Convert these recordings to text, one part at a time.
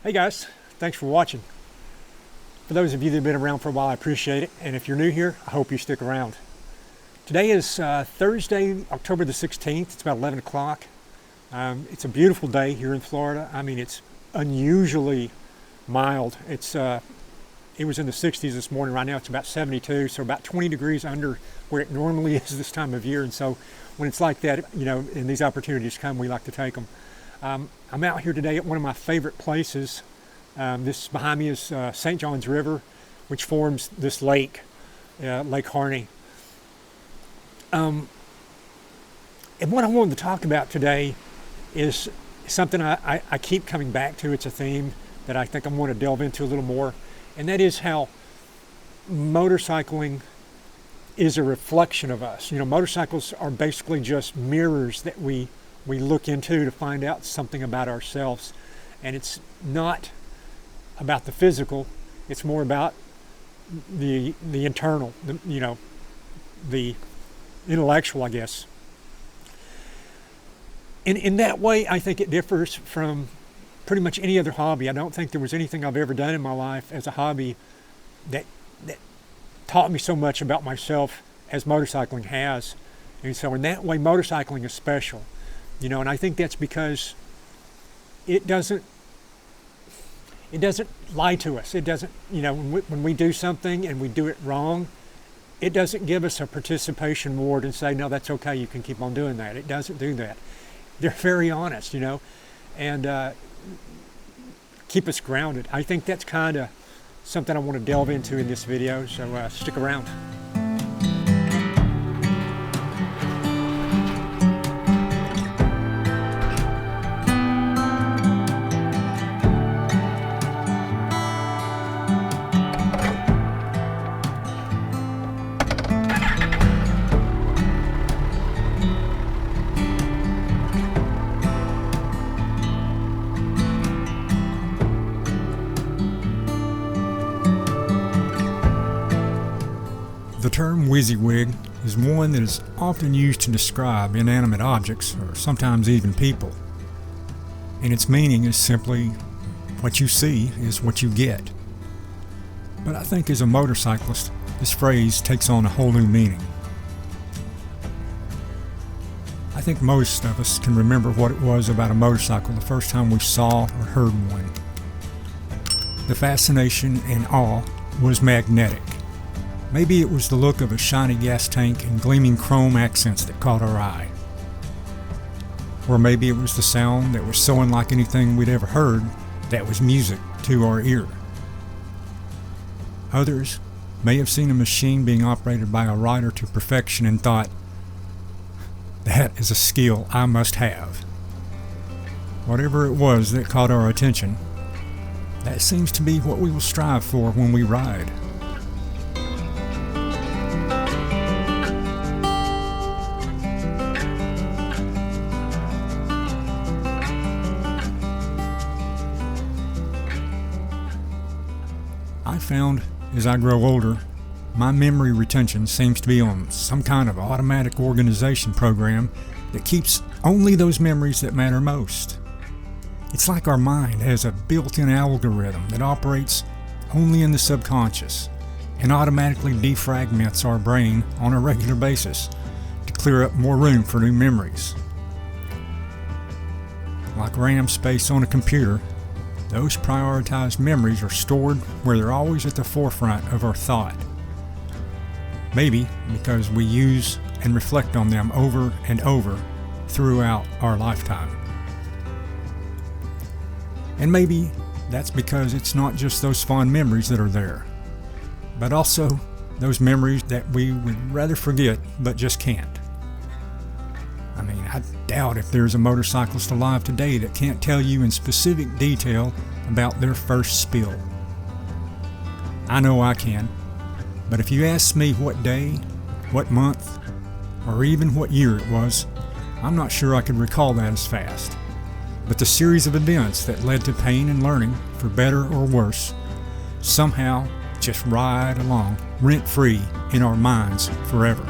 Hey guys, thanks for watching. For those of you that have been around for a while, I appreciate it. And if you're new here, I hope you stick around. Today is Thursday, October the 16th. It's about 11 o'clock. It's a beautiful day here in Florida. I mean, it's unusually mild. It was in the 60s this morning. Right now it's about 72, so about 20 degrees under where it normally is this time of year. And so when it's like that, you know, and these opportunities come, we like to take them. I'm out here today at one of my favorite places. This behind me is St. John's River, which forms this lake, Lake Harney. And what I wanted to talk about today is something I keep coming back to. It's a theme that I think I want to delve into a little more, and that is how motorcycling is a reflection of us. You know, motorcycles are basically just mirrors that we look into to find out something about ourselves. And it's not about the physical, it's more about the internal, the intellectual, I guess. In that way, I think it differs from pretty much any other hobby. I don't think there was anything I've ever done in my life as a hobby that taught me so much about myself as motorcycling has. And so in that way, motorcycling is special. You know, and I think that's because it doesn't lie to us. It doesn't, you know, when we do something and we do it wrong, it doesn't give us a participation award and say, no, that's okay, you can keep on doing that. It doesn't do that. They're very honest, you know, and keep us grounded. I think that's kind of something I want to delve into in this video, so stick around. The term WYSIWYG is one that is often used to describe inanimate objects, or sometimes even people. And its meaning is simply, what you see is what you get. But I think as a motorcyclist, this phrase takes on a whole new meaning. I think most of us can remember what it was about a motorcycle the first time we saw or heard one. The fascination and awe was magnetic. Maybe it was the look of a shiny gas tank and gleaming chrome accents that caught our eye. Or maybe it was the sound that was so unlike anything we'd ever heard that was music to our ear. Others may have seen a machine being operated by a rider to perfection and thought, that is a skill I must have. Whatever it was that caught our attention, that seems to be what we will strive for when we ride. I found as I grow older, my memory retention seems to be on some kind of automatic organization program that keeps only those memories that matter most. It's like our mind has a built-in algorithm that operates only in the subconscious and automatically defragments our brain on a regular basis to clear up more room for new memories. Like RAM space on a computer, those prioritized memories are stored where they're always at the forefront of our thought. Maybe because we use and reflect on them over and over throughout our lifetime. And maybe that's because it's not just those fond memories that are there, but also those memories that we would rather forget but just can't. I mean, I doubt if there's a motorcyclist alive today that can't tell you in specific detail about their first spill. I know I can, but if you ask me what day, what month, or even what year it was, I'm not sure I could recall that as fast. But the series of events that led to pain and learning, for better or worse, somehow just ride along rent-free in our minds forever.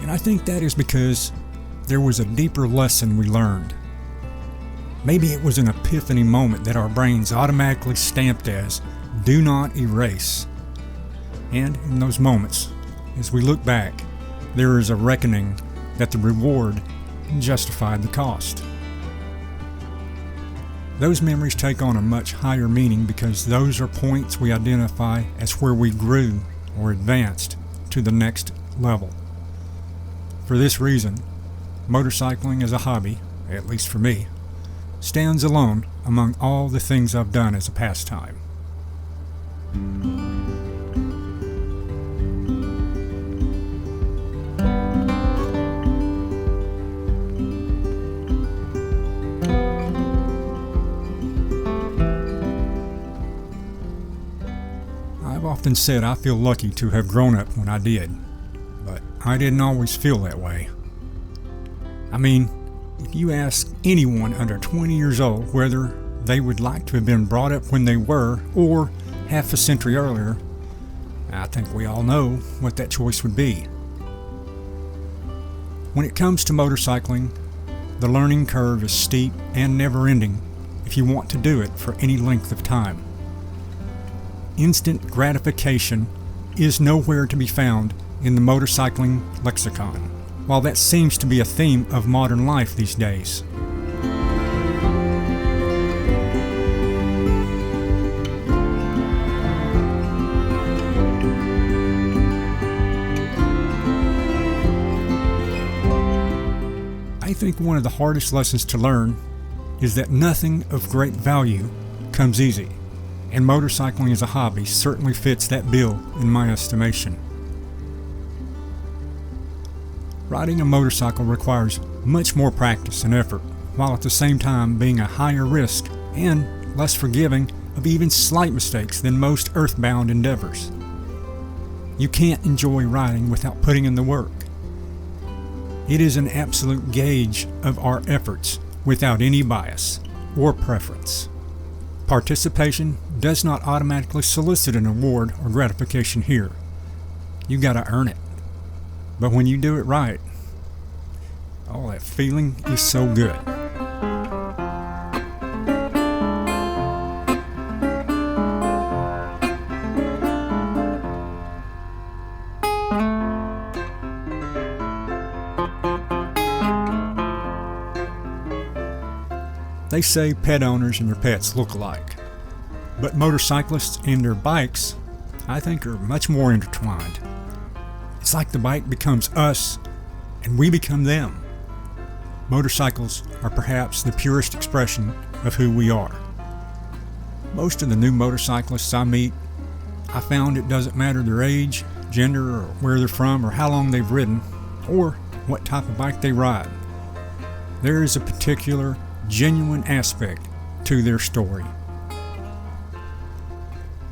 And I think that is because there was a deeper lesson we learned. Maybe it was an epiphany moment that our brains automatically stamped as "do not erase." And in those moments, as we look back, there is a reckoning that the reward justified the cost. Those memories take on a much higher meaning because those are points we identify as where we grew or advanced to the next level. For this reason, motorcycling as a hobby, at least for me, stands alone among all the things I've done as a pastime. I've often said I feel lucky to have grown up when I did, but I didn't always feel that way. I mean, if you ask anyone under 20 years old whether they would like to have been brought up when they were or half a century earlier, I think we all know what that choice would be. When it comes to motorcycling, the learning curve is steep and never-ending if you want to do it for any length of time. Instant gratification is nowhere to be found in the motorcycling lexicon, while that seems to be a theme of modern life these days. I think one of the hardest lessons to learn is that nothing of great value comes easy, and motorcycling as a hobby certainly fits that bill in my estimation. Riding a motorcycle requires much more practice and effort, while at the same time being a higher risk and less forgiving of even slight mistakes than most earthbound endeavors. You can't enjoy riding without putting in the work. It is an absolute gauge of our efforts without any bias or preference. Participation does not automatically solicit an award or gratification here. You gotta earn it. But when you do it right, oh, that feeling is so good. They say pet owners and their pets look alike, but motorcyclists and their bikes, I think, are much more intertwined. It's like the bike becomes us and we become them. Motorcycles are perhaps the purest expression of who we are. Most of the new motorcyclists I meet, I found it doesn't matter their age, gender, or where they're from, or how long they've ridden, or what type of bike they ride. There is a particular, genuine aspect to their story.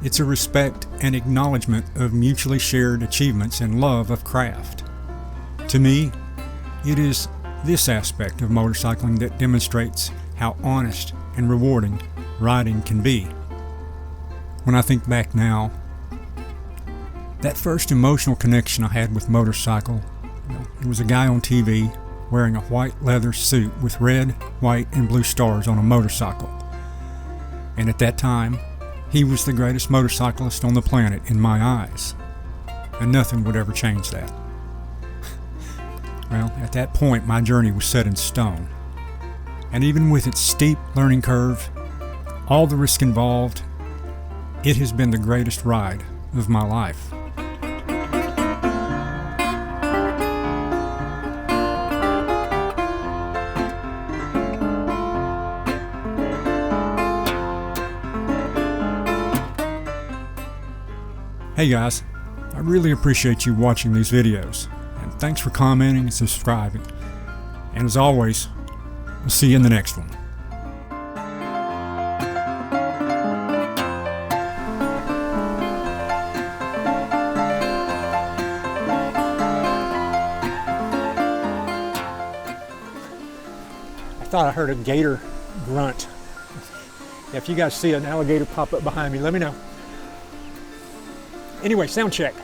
It's a respect and acknowledgement of mutually shared achievements and love of craft. To me, it is this aspect of motorcycling that demonstrates how honest and rewarding riding can be. When I think back now, that first emotional connection I had with motorcycle, it was a guy on TV wearing a white leather suit with red, white, and blue stars on a motorcycle. And at that time, he was the greatest motorcyclist on the planet in my eyes. And nothing would ever change that. Well, at that point, my journey was set in stone. And even with its steep learning curve, all the risk involved, it has been the greatest ride of my life. Hey guys, I really appreciate you watching these videos, and thanks for commenting and subscribing. And as always, I'll see you in the next one. I thought I heard a gator grunt. If you guys see an alligator pop up behind me, let me know. Anyway, sound check.